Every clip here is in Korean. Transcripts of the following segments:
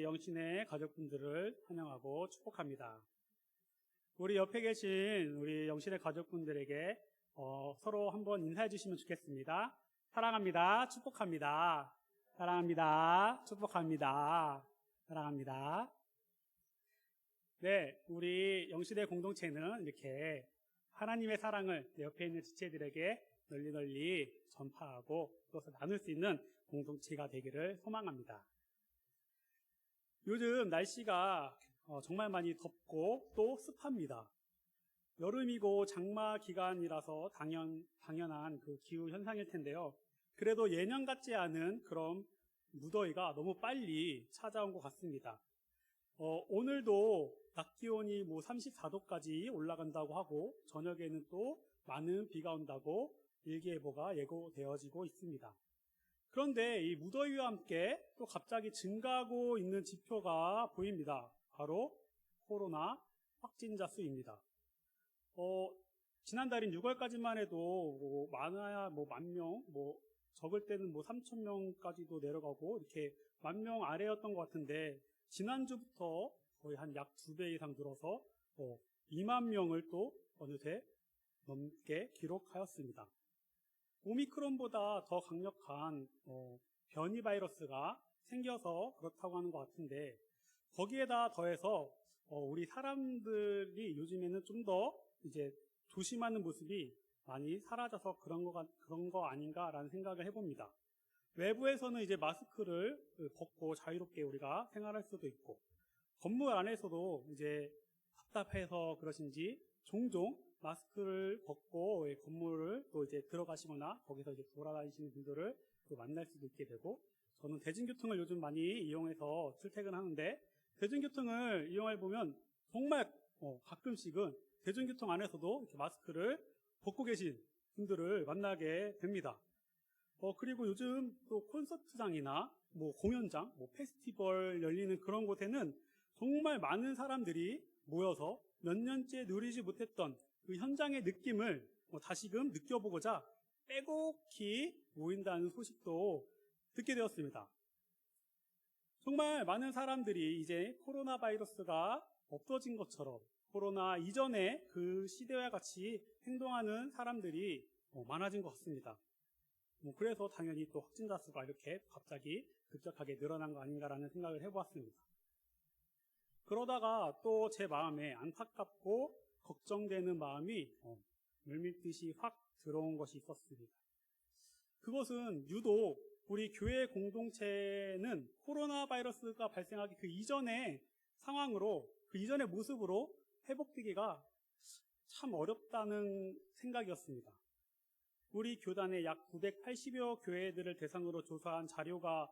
영신의 가족분들을 환영하고 축복합니다. 우리 옆에 계신 우리 영신의 가족분들에게 서로 한번 인사해 주시면 좋겠습니다. 사랑합니다. 축복합니다. 사랑합니다. 축복합니다. 사랑합니다. 네, 우리 영신의 공동체는 이렇게 하나님의 사랑을 내 옆에 있는 지체들에게 널리 전파하고 또 나눌 수 있는 공동체가 되기를 소망합니다. 요즘 날씨가 정말 많이 덥고 또 습합니다. 여름이고 장마 기간이라서 당연한 그 기후 현상일 텐데요. 그래도 예년 같지 않은 그런 무더위가 너무 빨리 찾아온 것 같습니다. 오늘도 낮 기온이 34도까지 올라간다고 하고 저녁에는 또 많은 비가 온다고 일기예보가 예고되어지고 있습니다. 그런데 이 무더위와 함께 또 갑자기 증가하고 있는 지표가 보입니다. 바로 코로나 확진자 수입니다. 지난달인 6월까지만 해도 많아야 10,000명, 적을 때는 3,000명까지도 내려가고 이렇게 10,000명 아래였던 것 같은데 지난주부터 거의 한 약 2배 이상 늘어서 20,000명을 또 어느새 넘게 기록하였습니다. 오미크론보다 더 강력한 변이 바이러스가 생겨서 그렇다고 하는 것 같은데 거기에다 더해서 우리 사람들이 요즘에는 좀 더 이제 조심하는 모습이 많이 사라져서 그런 거 아닌가라는 생각을 해봅니다. 외부에서는 이제 마스크를 벗고 자유롭게 우리가 생활할 수도 있고 건물 안에서도 이제 답답해서 그러신지 종종 마스크를 벗고 건물을 또 이제 들어가시거나 거기서 이제 돌아다니시는 분들을 또 만날 수도 있게 되고 저는 대중교통을 요즘 많이 이용해서 출퇴근하는데 대중교통을 이용해 보면 정말 가끔씩은 대중교통 안에서도 이렇게 마스크를 벗고 계신 분들을 만나게 됩니다. 그리고 요즘 또 콘서트장이나 공연장, 페스티벌 열리는 그런 곳에는 정말 많은 사람들이 모여서 몇 년째 누리지 못했던 그 현장의 느낌을 다시금 느껴보고자 빼곡히 모인다는 소식도 듣게 되었습니다. 정말 많은 사람들이 이제 코로나 바이러스가 없어진 것처럼 코로나 이전에 그 시대와 같이 행동하는 사람들이 많아진 것 같습니다. 그래서 당연히 또 확진자 수가 이렇게 갑자기 급격하게 늘어난 거 아닌가라는 생각을 해보았습니다. 그러다가 또 제 마음에 안타깝고 걱정되는 마음이 물밀듯이 확 들어온 것이 있었습니다. 그것은 유독 우리 교회 공동체는 코로나 바이러스가 발생하기 그 이전의 상황으로 그 이전의 모습으로 회복되기가 참 어렵다는 생각이었습니다. 우리 교단의 약 980여 교회들을 대상으로 조사한 자료가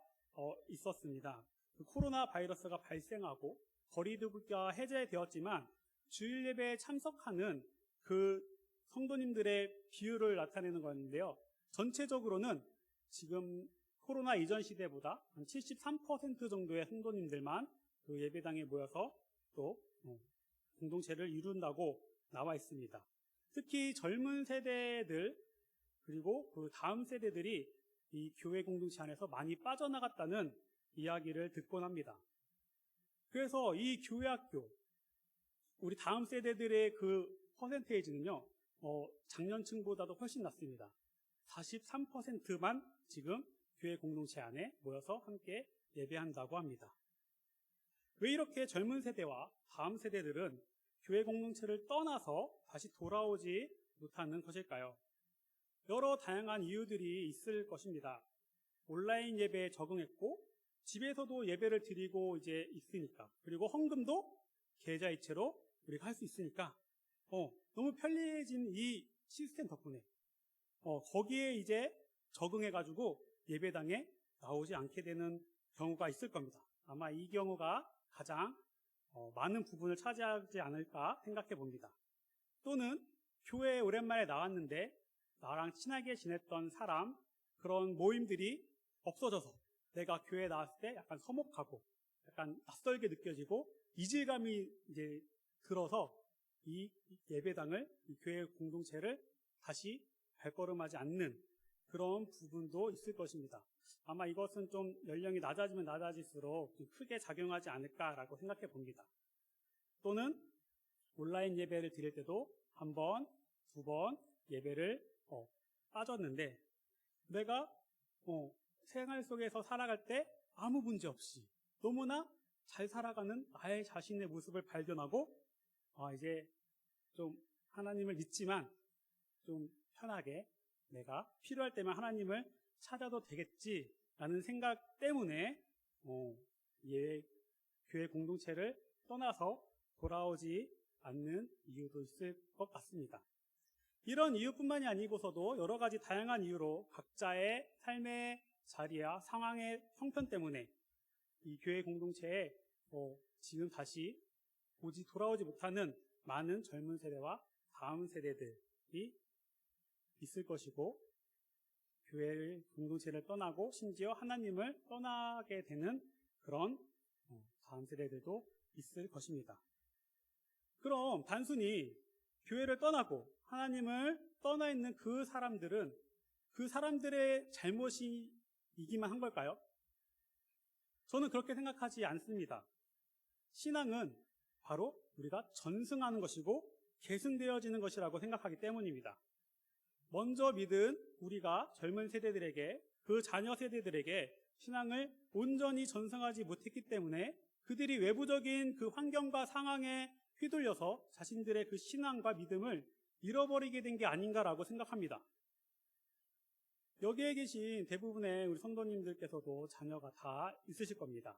있었습니다. 그 코로나 바이러스가 발생하고 거리두기가 해제되었지만 주일 예배에 참석하는 그 성도님들의 비율을 나타내는 건데요. 전체적으로는 지금 코로나 이전 시대보다 한 73% 정도의 성도님들만 그 예배당에 모여서 또 공동체를 이룬다고 나와 있습니다. 특히 젊은 세대들 그리고 그 다음 세대들이 이 교회 공동체 안에서 많이 빠져나갔다는 이야기를 듣곤 합니다. 그래서 이 교회학교 우리 다음 세대들의 그 퍼센테이지는요 작년층보다도 훨씬 낮습니다. 43%만 지금 교회 공동체 안에 모여서 함께 예배한다고 합니다. 왜 이렇게 젊은 세대와 다음 세대들은 교회 공동체를 떠나서 다시 돌아오지 못하는 것일까요? 여러 다양한 이유들이 있을 것입니다. 온라인 예배에 적응했고 집에서도 예배를 드리고 이제 있으니까 그리고 헌금도 계좌이체로 우리가 할 수 있으니까 너무 편리해진 이 시스템 덕분에 거기에 이제 적응해가지고 예배당에 나오지 않게 되는 경우가 있을 겁니다. 아마 이 경우가 가장 많은 부분을 차지하지 않을까 생각해 봅니다. 또는 교회에 오랜만에 나왔는데 나랑 친하게 지냈던 사람 그런 모임들이 없어져서 내가 교회에 나왔을 때 약간 서먹하고 약간 낯설게 느껴지고 이질감이 이제 들어서 이 예배당을 이 교회 공동체를 다시 발걸음하지 않는 그런 부분도 있을 것입니다. 아마 이것은 좀 연령이 낮아지면 낮아질수록 좀 크게 작용하지 않을까라고 생각해 봅니다. 또는 온라인 예배를 드릴 때도 한 번, 두 번 예배를 빠졌는데 내가 생활 속에서 살아갈 때 아무 문제 없이 너무나 잘 살아가는 나의 자신의 모습을 발견하고 이제 좀 하나님을 믿지만 좀 편하게 내가 필요할 때만 하나님을 찾아도 되겠지라는 생각 때문에 교회 공동체를 떠나서 돌아오지 않는 이유도 있을 것 같습니다. 이런 이유뿐만이 아니고서도 여러 가지 다양한 이유로 각자의 삶의 자리와 상황의 형편 때문에 이 교회 공동체에 지금 다시 돌아오지 못하는 많은 젊은 세대와 다음 세대들이 있을 것이고 교회 공동체를 떠나고 심지어 하나님을 떠나게 되는 그런 다음 세대들도 있을 것입니다. 그럼 단순히 교회를 떠나고 하나님을 떠나 있는 그 사람들은 그 사람들의 잘못이기만 한 걸까요? 저는 그렇게 생각하지 않습니다. 신앙은 바로 우리가 전승하는 것이고 계승되어지는 것이라고 생각하기 때문입니다. 먼저 믿은 우리가 젊은 세대들에게 그 자녀 세대들에게 신앙을 온전히 전승하지 못했기 때문에 그들이 외부적인 그 환경과 상황에 휘둘려서 자신들의 그 신앙과 믿음을 잃어버리게 된 게 아닌가라고 생각합니다. 여기에 계신 대부분의 우리 성도님들께서도 자녀가 다 있으실 겁니다.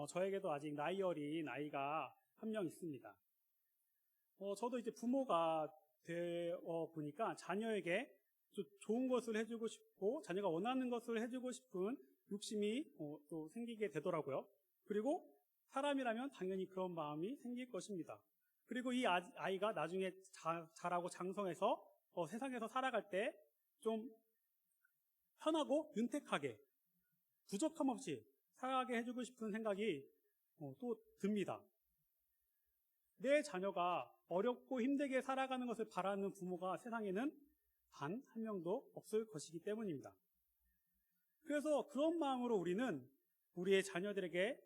저에게도 아직 나이 어린 아이가 한 명 있습니다. 저도 이제 부모가 되어 보니까 자녀에게 좋은 것을 해주고 싶고 자녀가 원하는 것을 해주고 싶은 욕심이 또 생기게 되더라고요. 그리고 사람이라면 당연히 그런 마음이 생길 것입니다. 그리고 이 아이가 나중에 자라고 장성해서 세상에서 살아갈 때 좀 편하고 윤택하게 부족함 없이 살아가게 해주고 싶은 생각이 또 듭니다. 내 자녀가 어렵고 힘들게 살아가는 것을 바라는 부모가 세상에는 단 한 명도 없을 것이기 때문입니다. 그래서 그런 마음으로 우리는 우리의 자녀들에게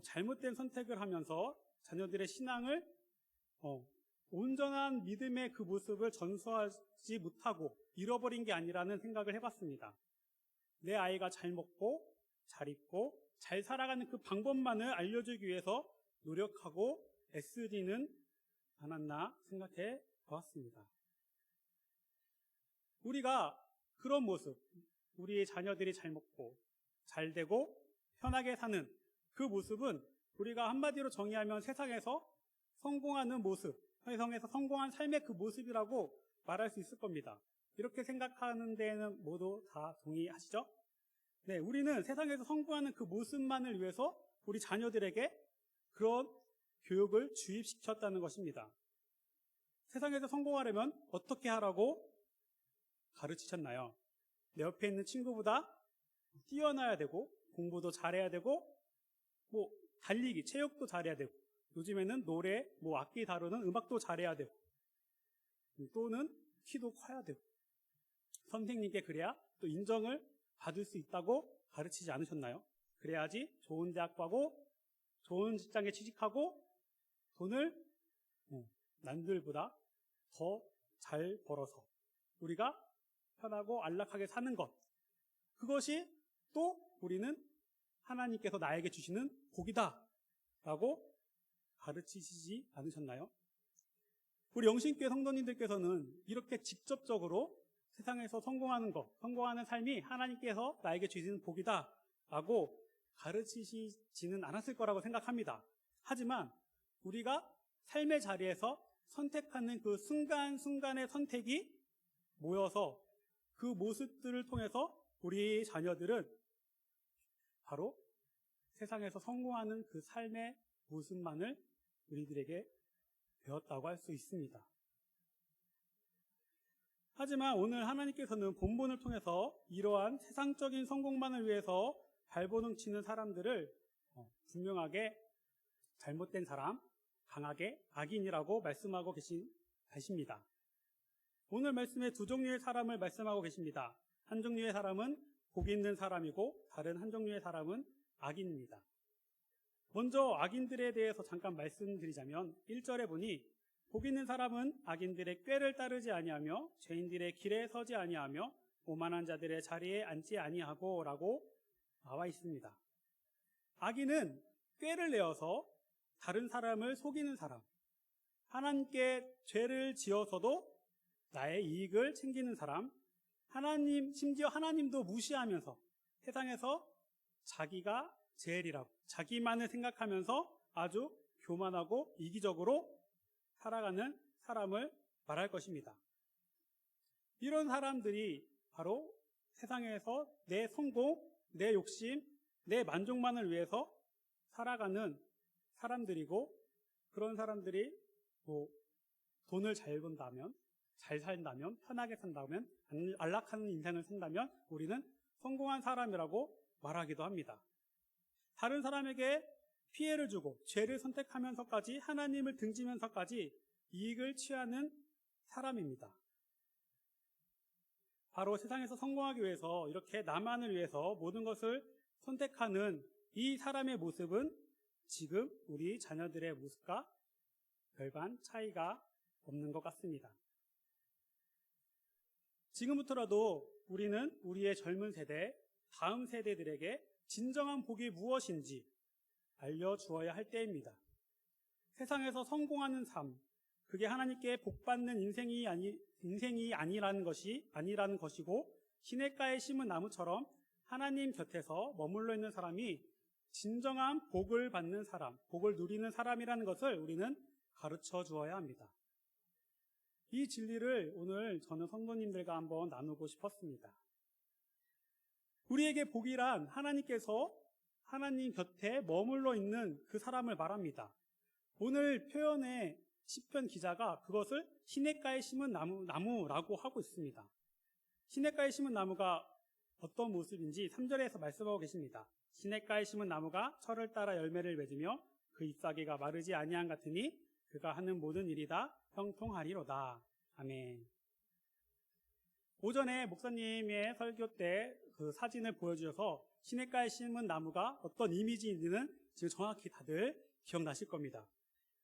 잘못된 선택을 하면서 자녀들의 신앙을 온전한 믿음의 그 모습을 전수하지 못하고 잃어버린 게 아니라는 생각을 해봤습니다. 내 아이가 잘 먹고 잘 입고 잘 살아가는 그 방법만을 알려주기 위해서 노력하고 애쓰지는 않았나 생각해 보았습니다. 우리가 그런 모습, 우리의 자녀들이 잘 먹고 잘 되고 편하게 사는 그 모습은 우리가 한마디로 정의하면 세상에서 성공하는 모습, 세상에서 성공한 삶의 그 모습이라고 말할 수 있을 겁니다. 이렇게 생각하는 데는 모두 다 동의하시죠? 네, 우리는 세상에서 성공하는 그 모습만을 위해서 우리 자녀들에게 그런 교육을 주입시켰다는 것입니다. 세상에서 성공하려면 어떻게 하라고 가르치셨나요? 내 옆에 있는 친구보다 뛰어나야 되고 공부도 잘해야 되고 달리기, 체육도 잘해야 되고 요즘에는 노래, 악기 다루는 음악도 잘해야 되고 또는 키도 커야 되고 선생님께 그래야 또 인정을 받을 수 있다고 가르치지 않으셨나요? 그래야지 좋은 대학 가고 좋은 직장에 취직하고 돈을 남들보다 더 잘 벌어서 우리가 편하고 안락하게 사는 것, 그것이 또 우리는 하나님께서 나에게 주시는 복이다 라고 가르치시지 않으셨나요? 우리 영신교회 성도님들께서는 이렇게 직접적으로 세상에서 성공하는 것, 성공하는 삶이 하나님께서 나에게 주시는 복이다 라고 가르치시지는 않았을 거라고 생각합니다. 하지만 우리가 삶의 자리에서 선택하는 그 순간순간의 선택이 모여서 그 모습들을 통해서 우리 자녀들은 바로 세상에서 성공하는 그 삶의 모습만을 우리들에게 배웠다고 할 수 있습니다. 하지만 오늘 하나님께서는 본문을 통해서 이러한 세상적인 성공만을 위해서 발버둥 치는 사람들을 분명하게 잘못된 사람, 강하게 악인이라고 말씀하고 계십니다. 오늘 말씀에 두 종류의 사람을 말씀하고 계십니다. 한 종류의 사람은 복 있는 사람이고 다른 한 종류의 사람은 악인입니다. 먼저 악인들에 대해서 잠깐 말씀드리자면 1절에 보니 복 있는 사람은 악인들의 꾀를 따르지 아니하며 죄인들의 길에 서지 아니하며 오만한 자들의 자리에 앉지 아니하고 라고 나와 있습니다. 악인은 꾀를 내어서 다른 사람을 속이는 사람, 하나님께 죄를 지어서도 나의 이익을 챙기는 사람, 심지어 하나님도 무시하면서 세상에서 자기가 제일이라고 자기만을 생각하면서 아주 교만하고 이기적으로 살아가는 사람을 말할 것입니다. 이런 사람들이 바로 세상에서 내 성공, 내 욕심, 내 만족만을 위해서 살아가는 사람들이고, 그런 사람들이 돈을 잘 번다면, 잘 산다면, 편하게 산다면, 안락한 인생을 산다면 우리는 성공한 사람이라고 말하기도 합니다. 다른 사람에게 피해를 주고 죄를 선택하면서까지 하나님을 등지면서까지 이익을 취하는 사람입니다. 바로 세상에서 성공하기 위해서 이렇게 나만을 위해서 모든 것을 선택하는 이 사람의 모습은 지금 우리 자녀들의 모습과 별반 차이가 없는 것 같습니다. 지금부터라도 우리는 우리의 젊은 세대, 다음 세대들에게 진정한 복이 무엇인지 알려주어야 할 때입니다. 세상에서 성공하는 삶, 그게 하나님께 복받는 인생이 아니라는 것이고, 시냇가에 심은 나무처럼 하나님 곁에서 머물러 있는 사람이 진정한 복을 받는 사람, 복을 누리는 사람이라는 것을 우리는 가르쳐 주어야 합니다. 이 진리를 오늘 저는 성도님들과 한번 나누고 싶었습니다. 우리에게 복이란 하나님께서 하나님 곁에 머물러 있는 그 사람을 말합니다. 오늘 표현의 시편 기자가 그것을 시냇가에 심은 나무라고 하고 있습니다. 시냇가에 심은 나무가 어떤 모습인지 3절에서 말씀하고 계십니다. 시냇가에 심은 나무가 철을 따라 열매를 맺으며 그 잎사귀가 마르지 아니한 같으니 그가 하는 모든 일이 다 형통하리로다. 아멘. 오전에 목사님의 설교 때 그 사진을 보여주셔서 시냇가에 심은 나무가 어떤 이미지인지는 지금 정확히 다들 기억나실 겁니다.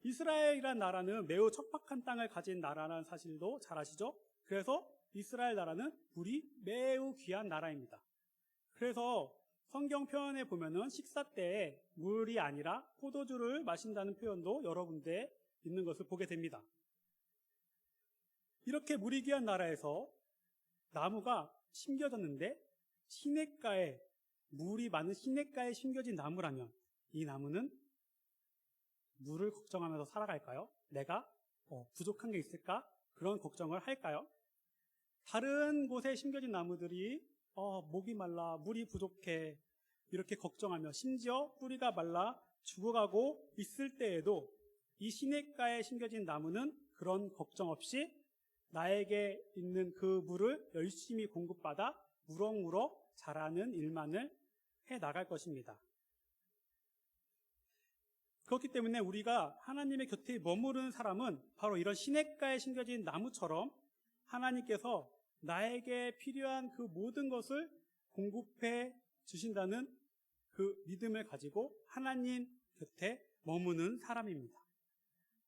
이스라엘이라는 나라는 매우 척박한 땅을 가진 나라라는 사실도 잘 아시죠? 그래서 이스라엘 나라는 물이 매우 귀한 나라입니다. 그래서 성경 표현에 보면은 식사 때에 물이 아니라 포도주를 마신다는 표현도 여러 군데 있는 것을 보게 됩니다. 이렇게 물이 귀한 나라에서 나무가 심겨졌는데 시냇가에, 물이 많은 시냇가에 심겨진 나무라면 이 나무는 물을 걱정하면서 살아갈까요? 내가 부족한 게 있을까? 그런 걱정을 할까요? 다른 곳에 심겨진 나무들이 목이 말라, 물이 부족해 이렇게 걱정하며 심지어 뿌리가 말라 죽어가고 있을 때에도 이 시냇가에 심겨진 나무는 그런 걱정 없이 나에게 있는 그 물을 열심히 공급받아 무럭무럭 자라는 일만을 해 나갈 것입니다. 그렇기 때문에 우리가 하나님의 곁에 머무르는 사람은 바로 이런 시냇가에 심겨진 나무처럼 하나님께서 나에게 필요한 그 모든 것을 공급해 주신다는 그 믿음을 가지고 하나님 곁에 머무는 사람입니다.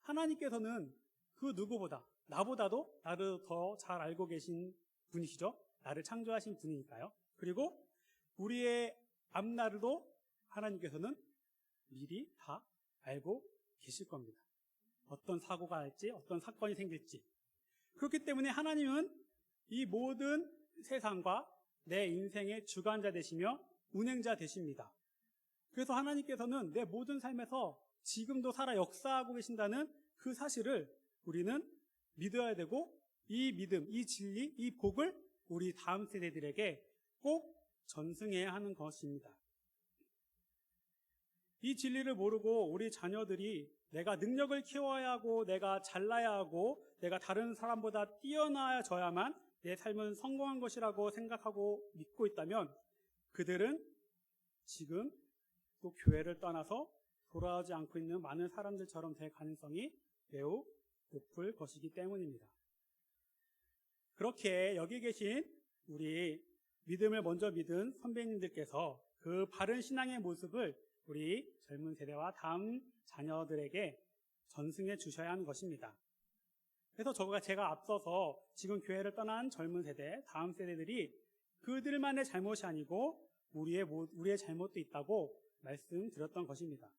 하나님께서는 그 누구보다, 나보다도 나를 더 잘 알고 계신 분이시죠. 나를 창조하신 분이니까요. 그리고 우리의 앞날도 하나님께서는 미리 다 알고 계실 겁니다. 어떤 사고가 날지, 어떤 사건이 생길지. 그렇기 때문에 하나님은 이 모든 세상과 내 인생의 주관자 되시며 운행자 되십니다. 그래서 하나님께서는 내 모든 삶에서 지금도 살아 역사하고 계신다는 그 사실을 우리는 믿어야 되고, 이 믿음, 이 진리, 이 복을 우리 다음 세대들에게 꼭 전승해야 하는 것입니다. 이 진리를 모르고 우리 자녀들이 내가 능력을 키워야 하고, 내가 잘나야 하고, 내가 다른 사람보다 뛰어나져야만 내 삶은 성공한 것이라고 생각하고 믿고 있다면 그들은 지금 또 교회를 떠나서 돌아오지 않고 있는 많은 사람들처럼 될 가능성이 매우 높을 것이기 때문입니다. 그렇게 여기 계신 우리 믿음을 먼저 믿은 선배님들께서 그 바른 신앙의 모습을 우리 젊은 세대와 다음 자녀들에게 전승해 주셔야 하는 것입니다. 그래서 제가 앞서서 지금 교회를 떠난 젊은 세대, 다음 세대들이 그들만의 잘못이 아니고 우리의 잘못도 있다고 말씀드렸던 것입니다.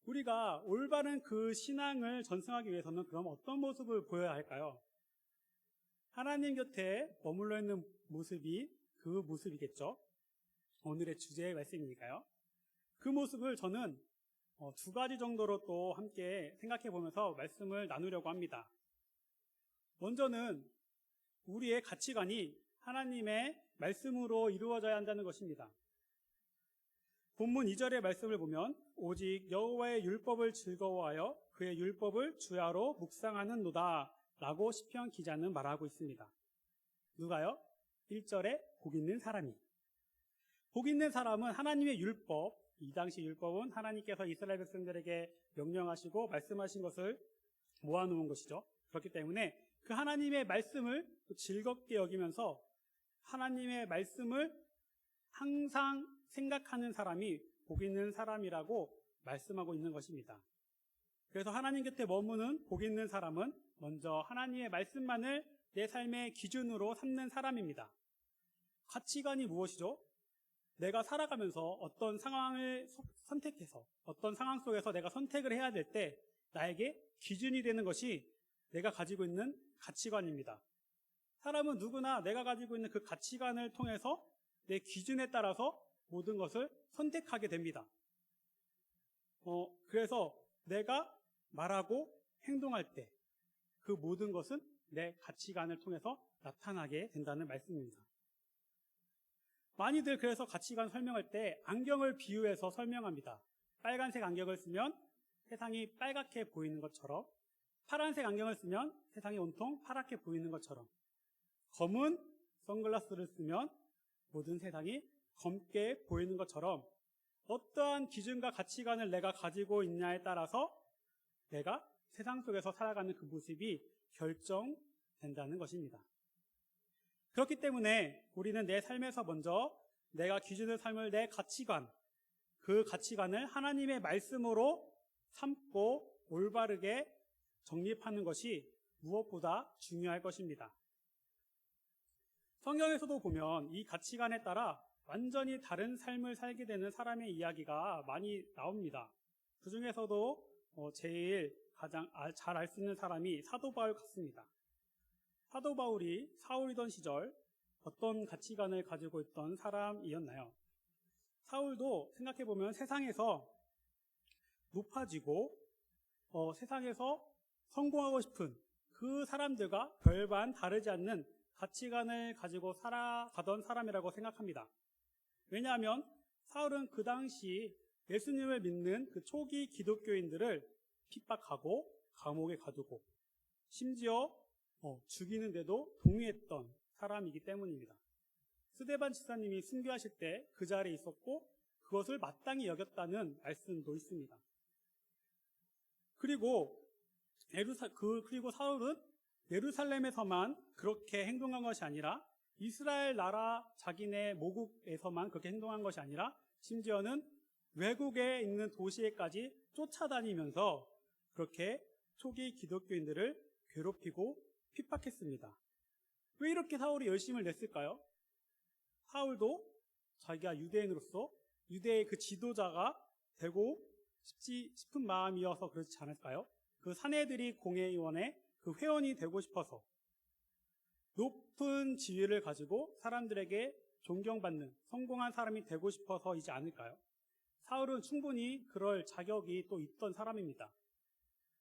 우리가 올바른 그 신앙을 전승하기 위해서는 그럼 어떤 모습을 보여야 할까요? 하나님 곁에 머물러 있는 모습이 그 모습이겠죠. 오늘의 주제의 말씀이니까요. 그 모습을 저는 두 가지 정도로 또 함께 생각해 보면서 말씀을 나누려고 합니다. 먼저는 우리의 가치관이 하나님의 말씀으로 이루어져야 한다는 것입니다. 본문 2절의 말씀을 보면 오직 여호와의 율법을 즐거워하여 그의 율법을 주야로 묵상하는도다 라고 시편 기자는 말하고 있습니다. 누가요? 1절에 복 있는 사람이. 복 있는 사람은 하나님의 율법, 이 당시 율법은 하나님께서 이스라엘 백성들에게 명령하시고 말씀하신 것을 모아놓은 것이죠. 그렇기 때문에 그 하나님의 말씀을 즐겁게 여기면서 하나님의 말씀을 항상 생각하는 사람이 복 있는 사람이라고 말씀하고 있는 것입니다. 그래서 하나님 곁에 머무는 복 있는 사람은 먼저 하나님의 말씀만을 내 삶의 기준으로 삼는 사람입니다. 가치관이 무엇이죠? 내가 살아가면서 어떤 상황을 선택해서 어떤 상황 속에서 내가 선택을 해야 될 때 나에게 기준이 되는 것이 내가 가지고 있는 가치관입니다. 사람은 누구나 내가 가지고 있는 그 가치관을 통해서 내 기준에 따라서 모든 것을 선택하게 됩니다. 그래서 내가 말하고 행동할 때 그 모든 것은 내 가치관을 통해서 나타나게 된다는 말씀입니다. 많이들 그래서 가치관 설명할 때 안경을 비유해서 설명합니다. 빨간색 안경을 쓰면 세상이 빨갛게 보이는 것처럼, 파란색 안경을 쓰면 세상이 온통 파랗게 보이는 것처럼, 검은 선글라스를 쓰면 모든 세상이 검게 보이는 것처럼 어떠한 기준과 가치관을 내가 가지고 있냐에 따라서 내가 세상 속에서 살아가는 그 모습이 결정된다는 것입니다. 그렇기 때문에 우리는 내 삶에서 먼저 내가 기준을 삼을 내 가치관, 그 가치관을 하나님의 말씀으로 삼고 올바르게 정립하는 것이 무엇보다 중요할 것입니다. 성경에서도 보면 이 가치관에 따라 완전히 다른 삶을 살게 되는 사람의 이야기가 많이 나옵니다. 그 중에서도 제일 가장 잘 알 수 있는 사람이 사도 바울 같습니다. 사도 바울이 사울이던 시절 어떤 가치관을 가지고 있던 사람이었나요? 사울도 생각해보면 세상에서 높아지고 세상에서 성공하고 싶은 그 사람들과 별반 다르지 않는 가치관을 가지고 살아가던 사람이라고 생각합니다. 왜냐하면 사울은 그 당시 예수님을 믿는 그 초기 기독교인들을 핍박하고 감옥에 가두고 심지어 죽이는데도 동의했던 사람이기 때문입니다. 스데반 지사님이 순교하실 때 그 자리에 있었고 그것을 마땅히 여겼다는 말씀도 있습니다. 그리고 사울은 예루살렘에서만 그렇게 행동한 것이 아니라 이스라엘 나라 자기네 모국에서만 그렇게 행동한 것이 아니라 심지어는 외국에 있는 도시에까지 쫓아다니면서 그렇게 초기 기독교인들을 괴롭히고 핍박했습니다. 왜 이렇게 사울이 열심을 냈을까요? 사울도 자기가 유대인으로서 유대의 그 지도자가 되고 싶은 마음이어서 그렇지 않을까요? 그 사내들이 공회의원의 그 회원이 되고 싶어서 높은 지위를 가지고 사람들에게 존경받는 성공한 사람이 되고 싶어서이지 않을까요? 사울은 충분히 그럴 자격이 또 있던 사람입니다.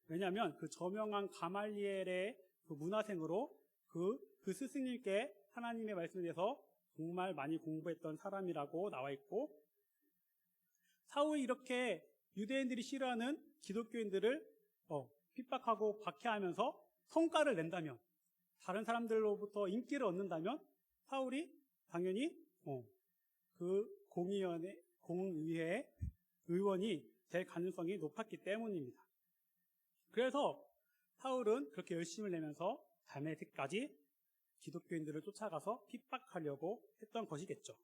왜냐하면 그 저명한 가말리엘의 그 문화생으로 그 스승님께 하나님의 말씀에 대해서 정말 많이 공부했던 사람이라고 나와 있고, 사울이 이렇게 유대인들이 싫어하는 기독교인들을 핍박하고 박해하면서 성과를 낸다면, 다른 사람들로부터 인기를 얻는다면 사울이 당연히 그 공의회 의원이 될 가능성이 높았기 때문입니다. 그래서 사울은 그렇게 열심을 내면서 다메섹까지 기독교인들을 쫓아가서 핍박하려고 했던 것이겠죠.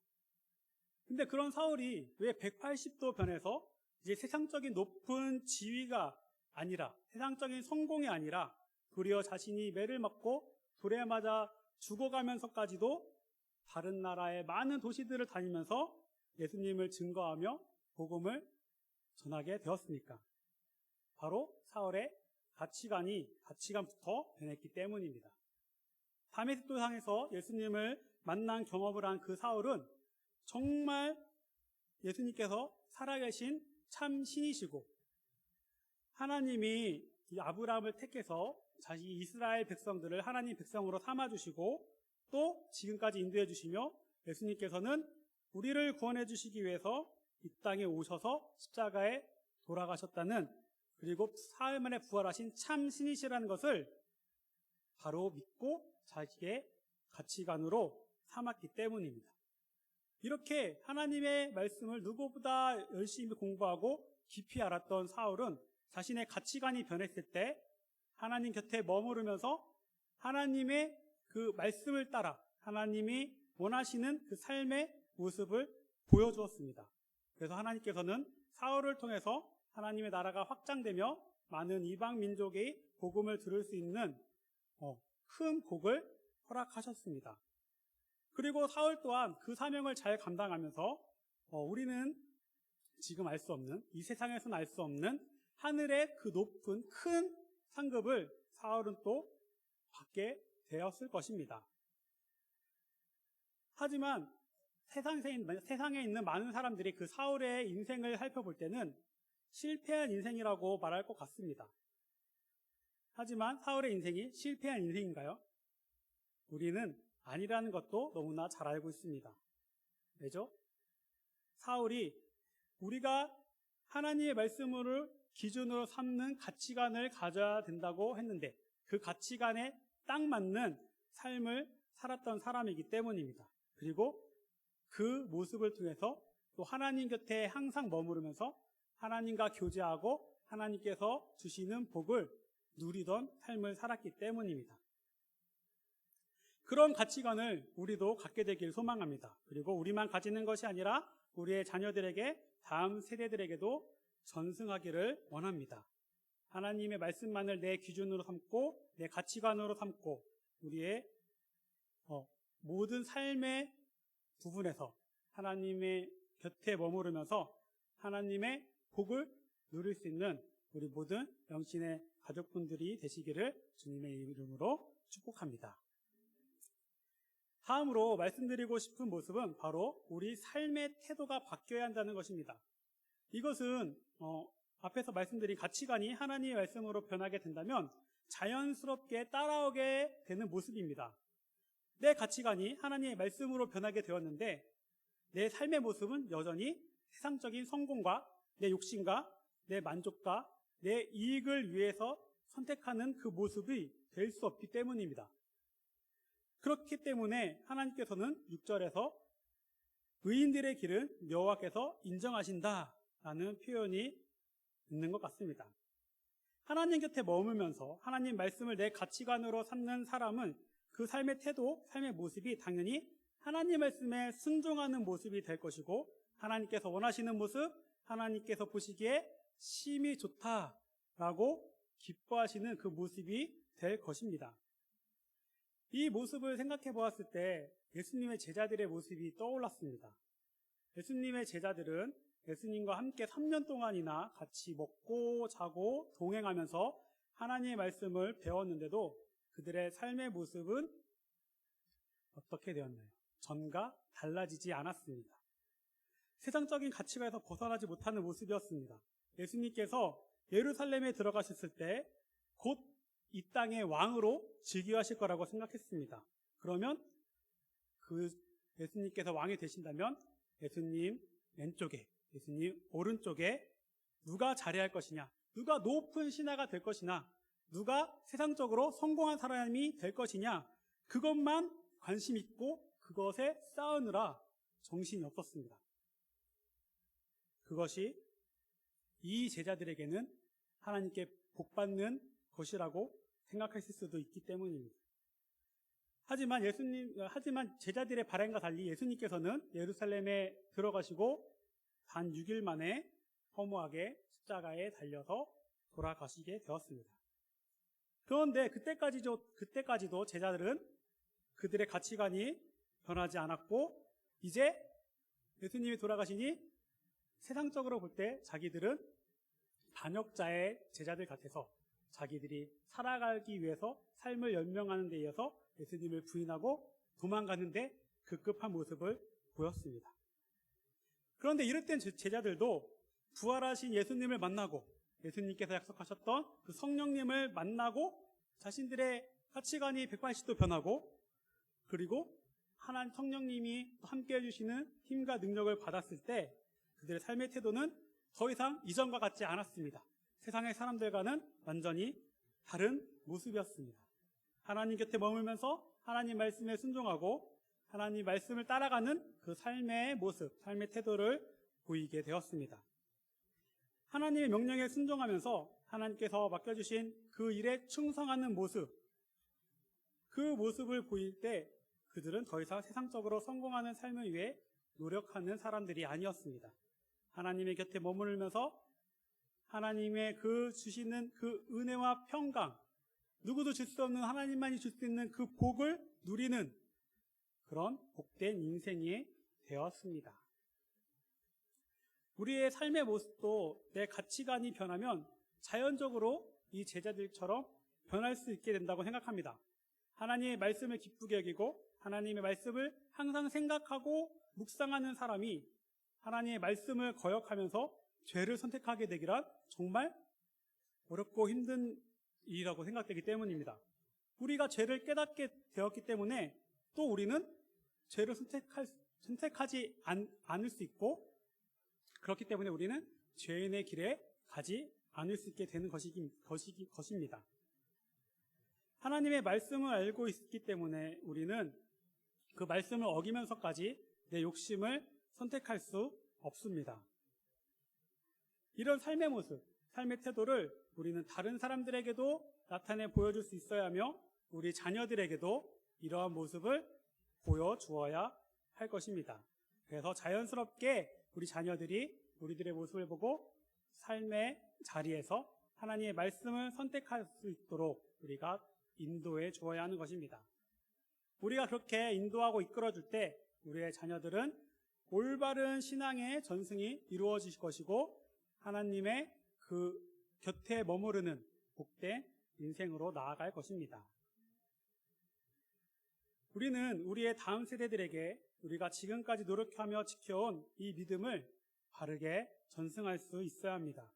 근데 그런 사울이 왜 180도 변해서 이제 세상적인 높은 지위가 아니라, 세상적인 성공이 아니라 도리어 자신이 매를 맞고 불에 맞아 죽어가면서까지도 다른 나라의 많은 도시들을 다니면서 예수님을 증거하며 복음을 전하게 되었습니까? 바로 사울의 가치관부터 변했기 때문입니다. 다메섹도상에서 예수님을 만난 경험을 한 그 사울은 정말 예수님께서 살아계신 참 신이시고, 하나님이 이 아브라함을 택해서 자기 이스라엘 백성들을 하나님 백성으로 삼아주시고 또 지금까지 인도해 주시며, 예수님께서는 우리를 구원해 주시기 위해서 이 땅에 오셔서 십자가에 돌아가셨다는, 그리고 사흘 만에 부활하신 참 신이시라는 것을 바로 믿고 자기의 가치관으로 삼았기 때문입니다. 이렇게 하나님의 말씀을 누구보다 열심히 공부하고 깊이 알았던 사울은 자신의 가치관이 변했을 때 하나님 곁에 머무르면서 하나님의 그 말씀을 따라 하나님이 원하시는 그 삶의 모습을 보여주었습니다. 그래서 하나님께서는 사울을 통해서 하나님의 나라가 확장되며 많은 이방 민족의 복음을 들을 수 있는 큰 복을 허락하셨습니다. 그리고 사울 또한 그 사명을 잘 감당하면서 우리는 지금 알 수 없는, 이 세상에서는 알 수 없는 하늘의 그 높은 큰 상급을 사울은 또 받게 되었을 것입니다. 하지만 세상에 있는 많은 사람들이 그 사울의 인생을 살펴볼 때는 실패한 인생이라고 말할 것 같습니다. 하지만 사울의 인생이 실패한 인생인가요? 우리는 아니라는 것도 너무나 잘 알고 있습니다. 왜죠? 사울이 우리가 하나님의 말씀을 기준으로 삼는 가치관을 가져야 된다고 했는데 그 가치관에 딱 맞는 삶을 살았던 사람이기 때문입니다. 그리고 그 모습을 통해서 또 하나님 곁에 항상 머무르면서 하나님과 교제하고 하나님께서 주시는 복을 누리던 삶을 살았기 때문입니다. 그런 가치관을 우리도 갖게 되길 소망합니다. 그리고 우리만 가지는 것이 아니라 우리의 자녀들에게, 다음 세대들에게도 전승하기를 원합니다. 하나님의 말씀만을 내 기준으로 삼고 내 가치관으로 삼고 우리의 모든 삶의 부분에서 하나님의 곁에 머무르면서 하나님의 복을 누릴 수 있는 우리 모든 영신의 가족분들이 되시기를 주님의 이름으로 축복합니다. 다음으로 말씀드리고 싶은 모습은 바로 우리 삶의 태도가 바뀌어야 한다는 것입니다. 이것은 앞에서 말씀드린 가치관이 하나님의 말씀으로 변하게 된다면 자연스럽게 따라오게 되는 모습입니다. 내 가치관이 하나님의 말씀으로 변하게 되었는데 내 삶의 모습은 여전히 세상적인 성공과 내 욕심과 내 만족과 내 이익을 위해서 선택하는 그 모습이 될 수 없기 때문입니다. 그렇기 때문에 하나님께서는 6절에서 의인들의 길은 여호와께서 인정하신다라는 표현이 있는 것 같습니다. 하나님 곁에 머물면서 하나님 말씀을 내 가치관으로 삼는 사람은 그 삶의 태도, 삶의 모습이 당연히 하나님 말씀에 순종하는 모습이 될 것이고 하나님께서 원하시는 모습, 하나님께서 보시기에 심히 좋다라고 기뻐하시는 그 모습이 될 것입니다. 이 모습을 생각해 보았을 때 예수님의 제자들의 모습이 떠올랐습니다. 예수님의 제자들은 예수님과 함께 3년 동안이나 같이 먹고 자고 동행하면서 하나님의 말씀을 배웠는데도 그들의 삶의 모습은 어떻게 되었나요? 전과 달라지지 않았습니다. 세상적인 가치관에서 벗어나지 못하는 모습이었습니다. 예수님께서 예루살렘에 들어가셨을 때 곧 이 땅의 왕으로 즉위하실 거라고 생각했습니다. 그러면 그 예수님께서 왕이 되신다면 예수님 왼쪽에, 예수님 오른쪽에 누가 자리할 것이냐, 누가 높은 신하가 될 것이냐, 누가 세상적으로 성공한 사람이 될 것이냐, 그것만 관심 있고 그것에 싸우느라 정신이 없었습니다. 그것이 이 제자들에게는 하나님께 복받는 것이라고 생각했을 수도 있기 때문입니다. 하지만 제자들의 바람과 달리 예수님께서는 예루살렘에 들어가시고 단 6일 만에 허무하게 십자가에 달려서 돌아가시게 되었습니다. 그런데 그때까지도 제자들은 그들의 가치관이 변하지 않았고, 이제 예수님이 돌아가시니 세상적으로 볼 때 자기들은 반역자의 제자들 같아서 자기들이 살아가기 위해서 삶을 연명하는 데 있어서 예수님을 부인하고 도망가는데 급급한 모습을 보였습니다. 그런데 이럴 땐 제자들도 부활하신 예수님을 만나고 예수님께서 약속하셨던 그 성령님을 만나고 자신들의 가치관이 180도 변하고, 그리고 하나님 성령님이 함께 해주시는 힘과 능력을 받았을 때 그들의 삶의 태도는 더 이상 이전과 같지 않았습니다. 세상의 사람들과는 완전히 다른 모습이었습니다. 하나님 곁에 머물면서 하나님 말씀에 순종하고 하나님 말씀을 따라가는 그 삶의 모습, 삶의 태도를 보이게 되었습니다. 하나님의 명령에 순종하면서 하나님께서 맡겨주신 그 일에 충성하는 모습, 그 모습을 보일 때 그들은 더 이상 세상적으로 성공하는 삶을 위해 노력하는 사람들이 아니었습니다. 하나님의 곁에 머물면서 하나님의 그 주시는 그 은혜와 평강, 누구도 줄 수 없는 하나님만이 줄 수 있는 그 복을 누리는 그런 복된 인생이 되었습니다. 우리의 삶의 모습도 내 가치관이 변하면 자연적으로 이 제자들처럼 변할 수 있게 된다고 생각합니다. 하나님의 말씀을 기쁘게 여기고 하나님의 말씀을 항상 생각하고 묵상하는 사람이 하나님의 말씀을 거역하면서 죄를 선택하게 되기란 정말 어렵고 힘든 일이라고 생각되기 때문입니다. 우리가 죄를 깨닫게 되었기 때문에 또 우리는 죄를 선택하지 않을 수 있고, 그렇기 때문에 우리는 죄인의 길에 가지 않을 수 있게 되는 것입니다. 하나님의 말씀을 알고 있기 때문에 우리는 그 말씀을 어기면서까지 내 욕심을 선택할 수 없습니다. 이런 삶의 모습, 삶의 태도를 우리는 다른 사람들에게도 나타내 보여줄 수 있어야 하며 우리 자녀들에게도 이러한 모습을 보여주어야 할 것입니다. 그래서 자연스럽게 우리 자녀들이 우리들의 모습을 보고 삶의 자리에서 하나님의 말씀을 선택할 수 있도록 우리가 인도해 주어야 하는 것입니다. 우리가 그렇게 인도하고 이끌어줄 때 우리의 자녀들은 올바른 신앙의 전승이 이루어질 것이고 하나님의 그 곁에 머무르는 복된 인생으로 나아갈 것입니다. 우리는 우리의 다음 세대들에게 우리가 지금까지 노력하며 지켜온 이 믿음을 바르게 전승할 수 있어야 합니다.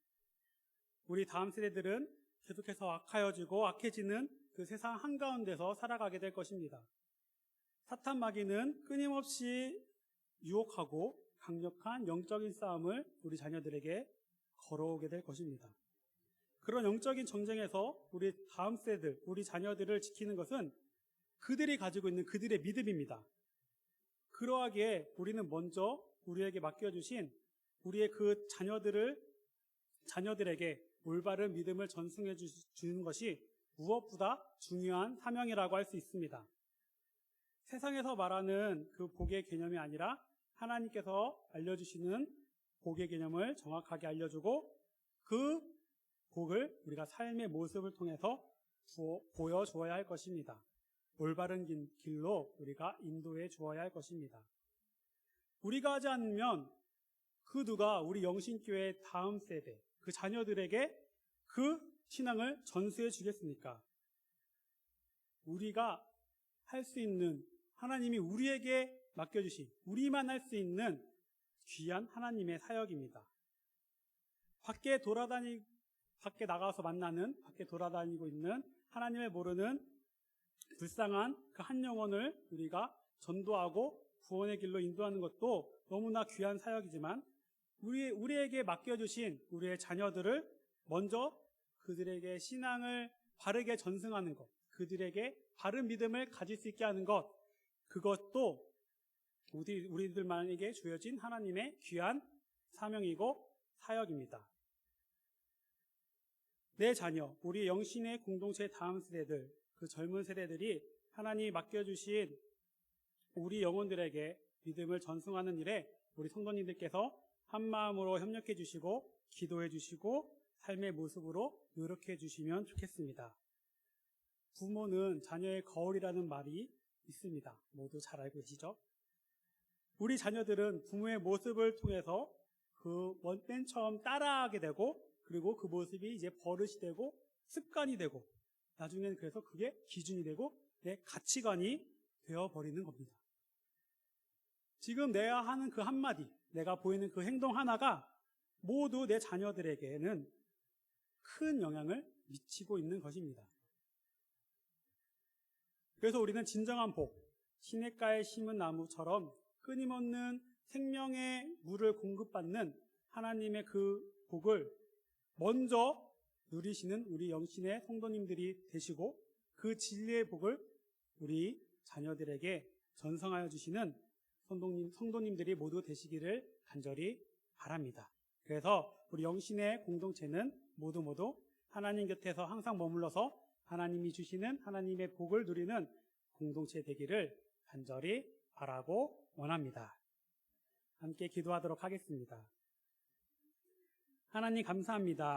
우리 다음 세대들은 계속해서 악하여지고 악해지는 그 세상 한가운데서 살아가게 될 것입니다. 사탄 마귀는 끊임없이 유혹하고 강력한 영적인 싸움을 우리 자녀들에게 걸어오게 될 것입니다. 그런 영적인 전쟁에서 우리 다음 세대들, 우리 자녀들을 지키는 것은 그들이 가지고 있는 그들의 믿음입니다. 그러하기에 우리는 먼저 우리에게 맡겨주신 우리의 그 자녀들에게 올바른 믿음을 전승해 주는 것이 무엇보다 중요한 사명이라고 할 수 있습니다. 세상에서 말하는 그 복의 개념이 아니라 하나님께서 알려주시는 복의 개념을 정확하게 알려주고 그 복을 우리가 삶의 모습을 통해서 보여주어야 할 것입니다. 올바른 길로 우리가 인도해 주어야 할 것입니다. 우리가 하지 않으면 그 누가 우리 영신교회의 다음 세대, 그 자녀들에게 그 신앙을 전수해 주겠습니까? 우리가 할 수 있는, 하나님이 우리에게 맡겨주신, 우리만 할 수 있는 귀한 하나님의 사역입니다. 밖에 나가서 만나는, 밖에 돌아다니고 있는 하나님을 모르는 불쌍한 그 한 영혼을 우리가 전도하고 구원의 길로 인도하는 것도 너무나 귀한 사역이지만 우리에게 맡겨주신 우리의 자녀들을 먼저 그들에게 신앙을 바르게 전승하는 것, 그들에게 바른 믿음을 가질 수 있게 하는 것, 그것도 우리들만에게 주어진 하나님의 귀한 사명이고 사역입니다. 내 자녀, 우리 영신의 공동체 다음 세대들, 그 젊은 세대들이 하나님이 맡겨주신 우리 영혼들에게 믿음을 전승하는 일에 우리 성도님들께서 한마음으로 협력해 주시고 기도해 주시고 삶의 모습으로 노력해 주시면 좋겠습니다. 부모는 자녀의 거울이라는 말이 있습니다. 모두 잘 알고 계시죠? 우리 자녀들은 부모의 모습을 통해서 맨 처음 따라하게 되고, 그리고 그 모습이 이제 버릇이 되고 습관이 되고, 나중에는 그래서 그게 기준이 되고 내 가치관이 되어버리는 겁니다. 지금 내가 하는 그 한마디, 내가 보이는 그 행동 하나가 모두 내 자녀들에게는 큰 영향을 미치고 있는 것입니다. 그래서 우리는 진정한 복, 시냇가에 심은 나무처럼 끊임없는 생명의 물을 공급받는 하나님의 그 복을 먼저 누리시는 우리 영신의 성도님들이 되시고, 그 진리의 복을 우리 자녀들에게 전성하여 주시는 성도님들이 모두 되시기를 간절히 바랍니다. 그래서 우리 영신의 공동체는 모두 하나님 곁에서 항상 머물러서 하나님이 주시는 하나님의 복을 누리는 공동체 되기를 간절히 바라고 원합니다. 함께 기도하도록 하겠습니다. 하나님 감사합니다.